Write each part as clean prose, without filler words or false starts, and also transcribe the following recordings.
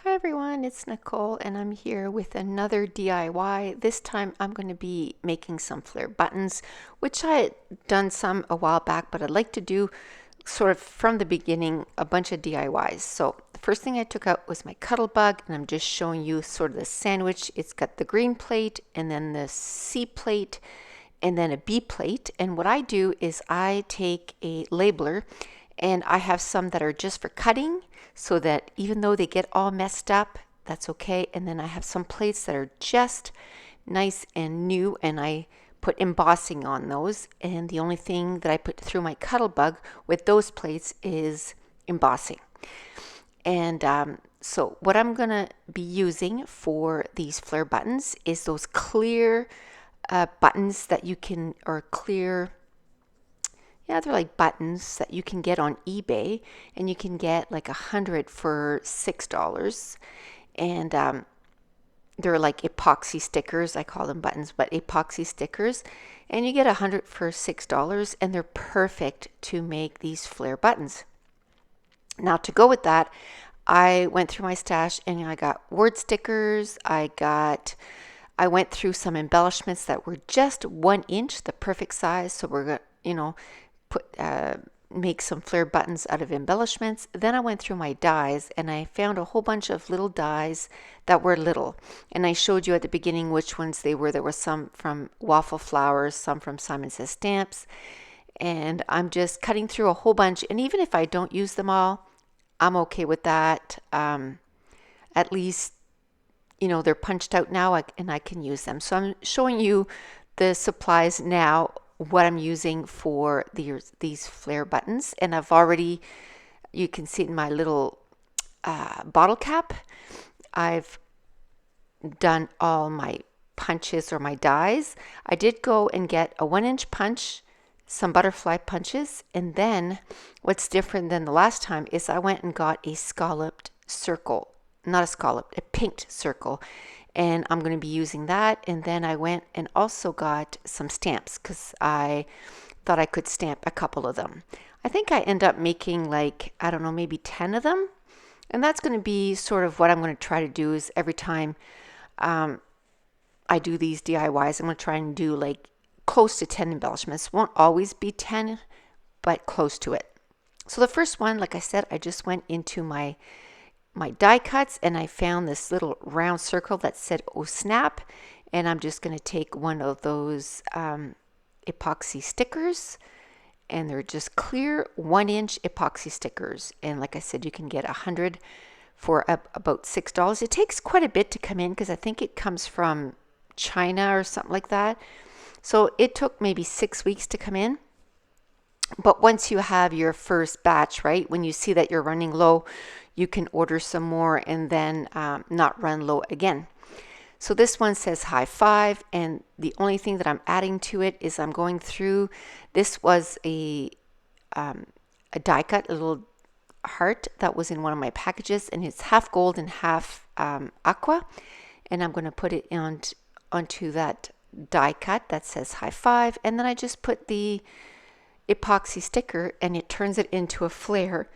Hi everyone, it's Nicole and I'm here with another DIY. This time I'm going to be making some Flair buttons, which I had done some a while back, but I'd like to do sort of from the beginning a bunch of DIYs. So the first thing I took out was my Cuttle Bug, and I'm just showing you sort of the sandwich. It's got the green plate and then the C plate and then a B plate. And what I do is I take a labeler and I have some that are just for cutting, so that even though they get all messed up, that's okay. And then I have some plates that are just nice and new, and I put embossing on those. And the only thing that I put through my Cuttle Bug with those plates is embossing. And so what I'm going to be using for these Flair buttons is those clear buttons that you can, or clear, yeah, they're like buttons that you can get on eBay, and you can get like 100 for $6. And they're like epoxy stickers. I call them buttons, but epoxy stickers. And you get 100 for $6, and they're perfect to make these Flair buttons. Now, to go with that, I went through my stash and I got word stickers. I went through some embellishments that were just 1 inch, the perfect size. So we're gonna, make some Flair buttons out of embellishments. Then I went through my dies and I found a whole bunch of little dies that were little. And I showed you at the beginning which ones they were. There were some from Waffle Flowers, some from Simon Says Stamps. And I'm just cutting through a whole bunch. And even if I don't use them all, I'm okay with that. At least, they're punched out now and I can use them. So I'm showing you the supplies now, what I'm using for these Flair buttons. And I've already, you can see in my little bottle cap, I've done all my punches or my dies. I did go and get a 1 inch punch, some butterfly punches, and then what's different than the last time is I went and got a scalloped circle, not a scalloped, a pinked circle, and I'm going to be using that. And then I went and also got some stamps because I thought I could stamp a couple of them. I think I end up making like, I don't know, maybe 10 of them. And that's going to be sort of what I'm going to try to do is every time I do these DIYs, I'm going to try and do like close to 10 embellishments. Won't always be 10, but close to it. So the first one, like I said, I just went into my die cuts and I found this little round circle that said "Oh snap," and I'm just going to take one of those epoxy stickers, and they're just clear 1 inch epoxy stickers. And like I said, you can get 100 for about $6. It takes quite a bit to come in because I think it comes from China or something like that. So it took maybe 6 weeks to come in. But once you have your first batch, right, when you see that you're running low, you can order some more and then not run low again. So this one says high five, and the only thing that I'm adding to it is I'm going through, this was a die cut, a little heart that was in one of my packages, and it's half gold and half aqua, and I'm going to put it onto that die cut that says high five, and then I just put the epoxy sticker and it turns it into a Flair,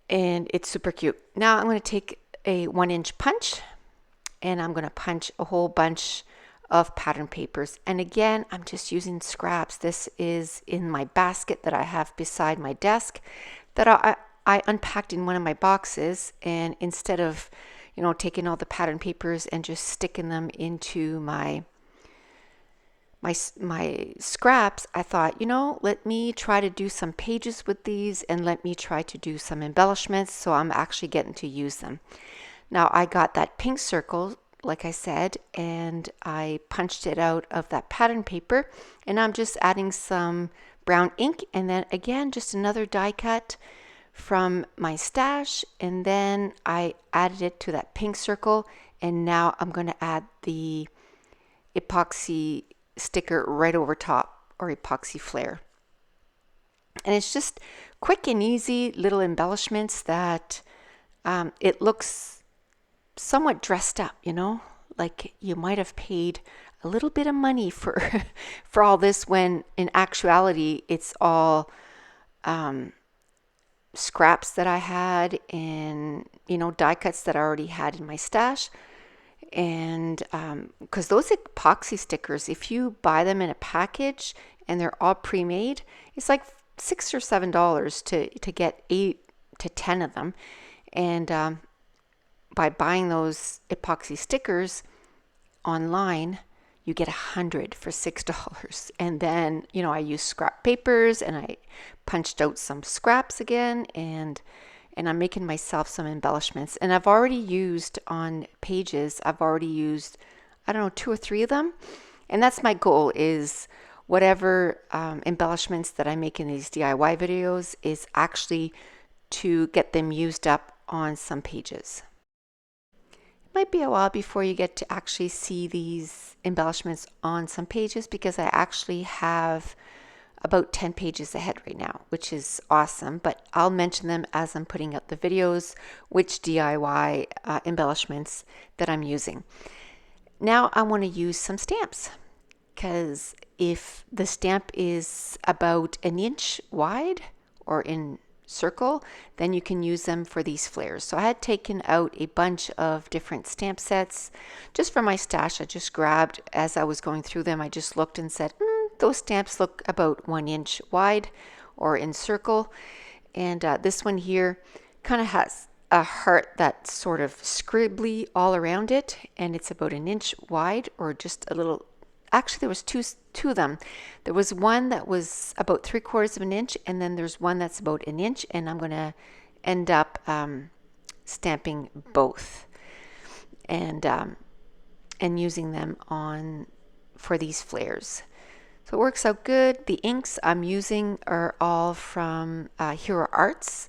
and it's super cute. Now I'm going to take a 1 inch punch and I'm going to punch a whole bunch of pattern papers, and again I'm just using scraps. This is in my basket that I have beside my desk that I unpacked in one of my boxes, and instead of taking all the pattern papers and just sticking them into my scraps, I thought, let me try to do some pages with these and let me try to do some embellishments, so I'm actually getting to use them. Now I got that pink circle, like I said, and I punched it out of that pattern paper, and I'm just adding some brown ink, and then again just another die cut from my stash, and then I added it to that pink circle, and now I'm going to add the epoxy sticker right over top, or epoxy Flair. And it's just quick and easy little embellishments that it looks somewhat dressed up, like you might have paid a little bit of money for for all this, when in actuality it's all scraps that I had and, die cuts that I already had in my stash. And because those epoxy stickers, if you buy them in a package and they're all pre-made, it's like $6 or $7 to get 8 to 10 of them. And by buying those epoxy stickers online, you get 100 for $6. And then, I used scrap papers and I punched out some scraps again, and I'm making myself some embellishments. And I've already used on pages, I don't know, 2 or 3 of them. And that's my goal, is whatever embellishments that I make in these DIY videos is actually to get them used up on some pages. It might be a while before you get to actually see these embellishments on some pages, because I actually have about 10 pages ahead right now, which is awesome, but I'll mention them as I'm putting out the videos, which DIY embellishments that I'm using. Now I want to use some stamps, because if the stamp is about an inch wide or in circle, then you can use them for these flares. So I had taken out a bunch of different stamp sets just for my stash. I just grabbed, as I was going through them, I just looked and said, those stamps look about 1 inch wide or in circle. And this one here kind of has a heart that's sort of scribbly all around it, and it's about an inch wide, or just a little. Actually, there was two of them. There was one that was about 3/4 of an inch, and then there's one that's about an inch, and I'm going to end up stamping both and using them on for these flares. So it works out good. The inks I'm using are all from Hero Arts,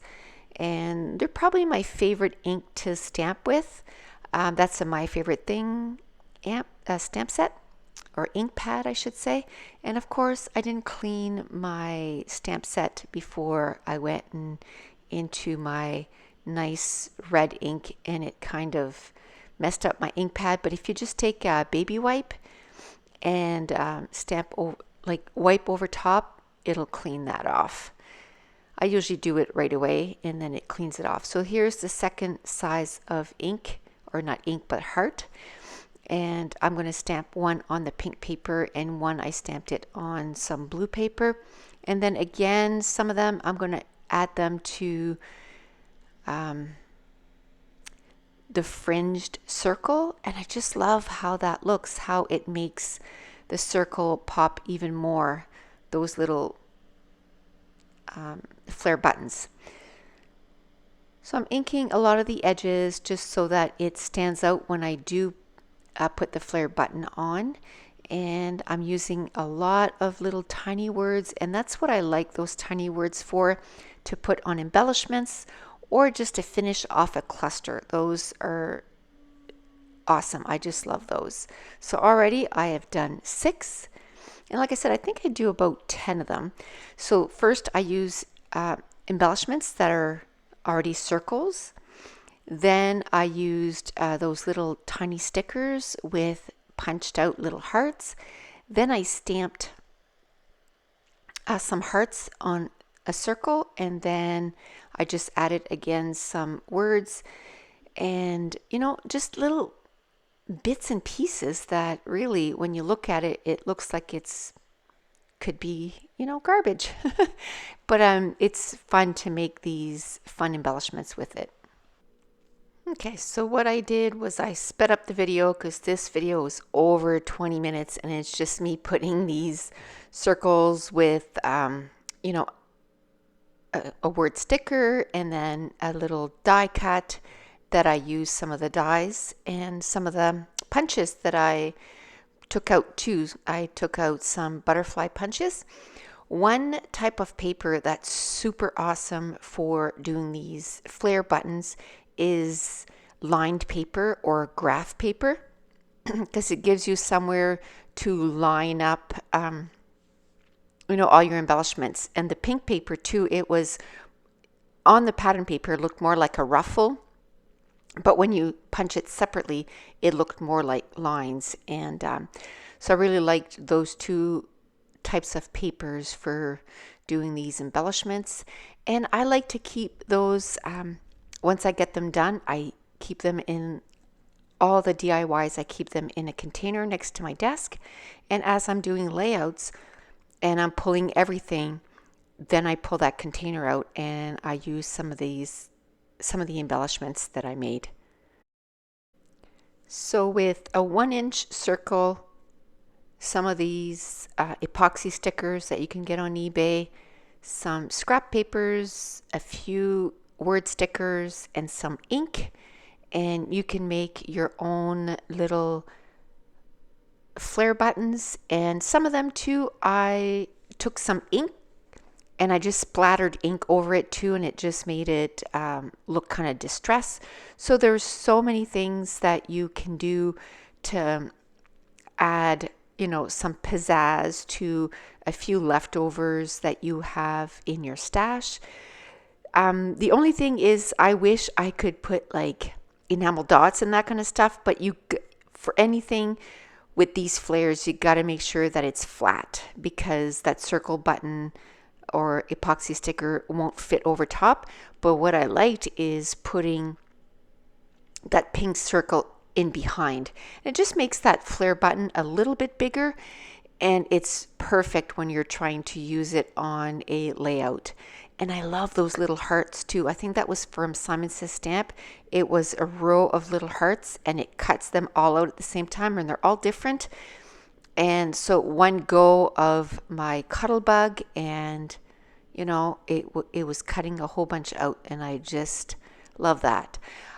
and they're probably my favorite ink to stamp with. That's my favorite thing stamp set, or ink pad, I should say. And of course, I didn't clean my stamp set before I went into my nice red ink, and it kind of messed up my ink pad. But if you just take a baby wipe and wipe over top, it'll clean that off. I usually do it right away, and then it cleans it off. So here's the second size of ink, or not ink, but heart. And I'm going to stamp one on the pink paper, and one I stamped it on some blue paper. And then again, some of them I'm going to add them to the fringed circle, and I just love how that looks, how it makes the circle pop even more, those little flare buttons. So I'm inking a lot of the edges just so that it stands out when I do put the flare button on. And I'm using a lot of little tiny words, and that's what I like those tiny words for, to put on embellishments or just to finish off a cluster. Those are awesome. I just love those. So already I have done 6, and like I said, I think I do about 10 of them. So first I use embellishments that are already circles. Then I used those little tiny stickers with punched out little hearts. Then I stamped some hearts on a circle, and then I just added again some words, and just little bits and pieces that really, when you look at it, it looks like could be garbage. But it's fun to make these fun embellishments with it. Okay, so what I did was I sped up the video, because this video is over 20 minutes, and it's just me putting these circles with a word sticker, and then a little die cut that I used some of the dies, and some of the punches that I took out too. I took out some butterfly punches. One type of paper that's super awesome for doing these flare buttons is lined paper or graph paper, because it gives you somewhere to line up all your embellishments. And the pink paper too, it was on the pattern paper, it looked more like a ruffle, but when you punch it separately, it looked more like lines. And so I really liked those two types of papers for doing these embellishments. And I like to keep those, once I get them done, I keep them in all the DIYs, I keep them in a container next to my desk. And as I'm doing layouts and I'm pulling everything, then I pull that container out and I use some of the embellishments that I made. So with a 1-inch circle, some of these epoxy stickers that you can get on eBay, some scrap papers, a few word stickers, and some ink, and you can make your own little Flair buttons. And some of them too, I took some ink and I just splattered ink over it too, and it just made it look kind of distressed. So there's so many things that you can do to add, you know, some pizzazz to a few leftovers that you have in your stash. The only thing is, I wish I could put like enamel dots and that kind of stuff, but for anything with these flares, you got to make sure that it's flat, because that circle button or epoxy sticker won't fit over top. But what I liked is putting that pink circle in behind. It just makes that Flair button a little bit bigger, and it's perfect when you're trying to use it on a layout. And I love those little hearts too. I think that was from Simon Says Stamp. It was a row of little hearts, and it cuts them all out at the same time, and they're all different. And so one go of my Cuttlebug, and you know, it was cutting a whole bunch out, and I just love that.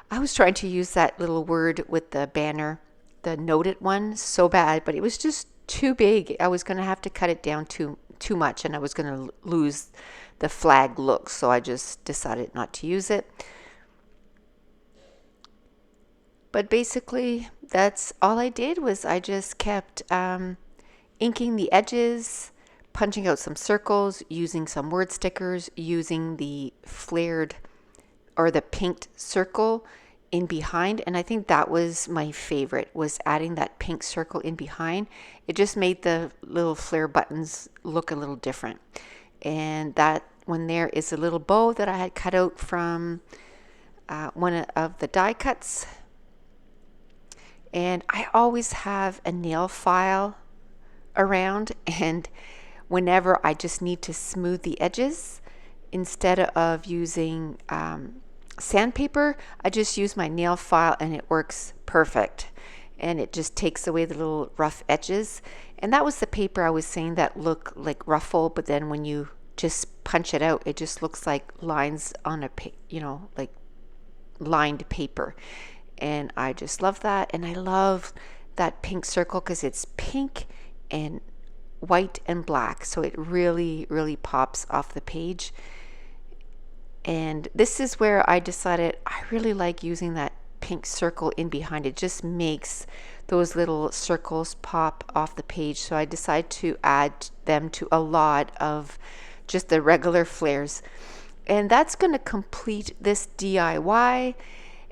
I was trying to use that little word with the banner, the noted one, so bad, but it was just too big. I was going to have to cut it down too much, and I was going to lose the flag look, so I just decided not to use it. But basically, that's all I did. Was I just kept inking the edges, punching out some circles, using some word stickers, using the flared or the pinked circle in behind. And I think that was my favorite, was adding that pink circle in behind. It just made the little Flair buttons look a little different. And that one there is a little bow that I had cut out from one of the die cuts. And I always have a nail file around, and whenever I just need to smooth the edges, instead of using sandpaper, I just use my nail file, and it works perfect. And it just takes away the little rough edges. And that was the paper I was saying that look like ruffle, but then when you just punch it out, it just looks like lines on a, you know, like lined paper. And I just love that. And I love that pink circle because it's pink and white and black, so it really, really pops off the page. And this is where I decided I really like using that pink circle in behind. It just makes those little circles pop off the page, so I decided to add them to a lot of just the regular flares. And that's going to complete this DIY.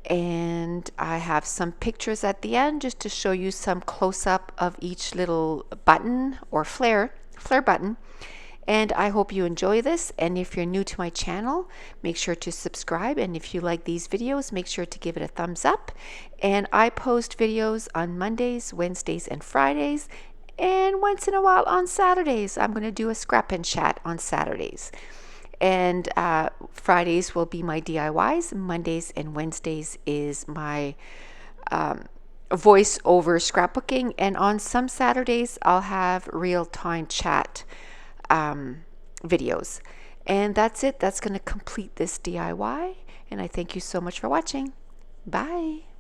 And I have some pictures at the end just to show you some close-up of each little button or flare button. And I hope you enjoy this. And if you're new to my channel, make sure to subscribe. And if you like these videos, make sure to give it a thumbs up. And I post videos on Mondays, Wednesdays, and Fridays. And once in a while on Saturdays. I'm going to do a scrap and chat on Saturdays. And Fridays will be my DIYs. Mondays and Wednesdays is my voice-over scrapbooking. And on some Saturdays, I'll have real-time chat videos. And that's it. That's going to complete this DIY. And I thank you so much for watching. Bye.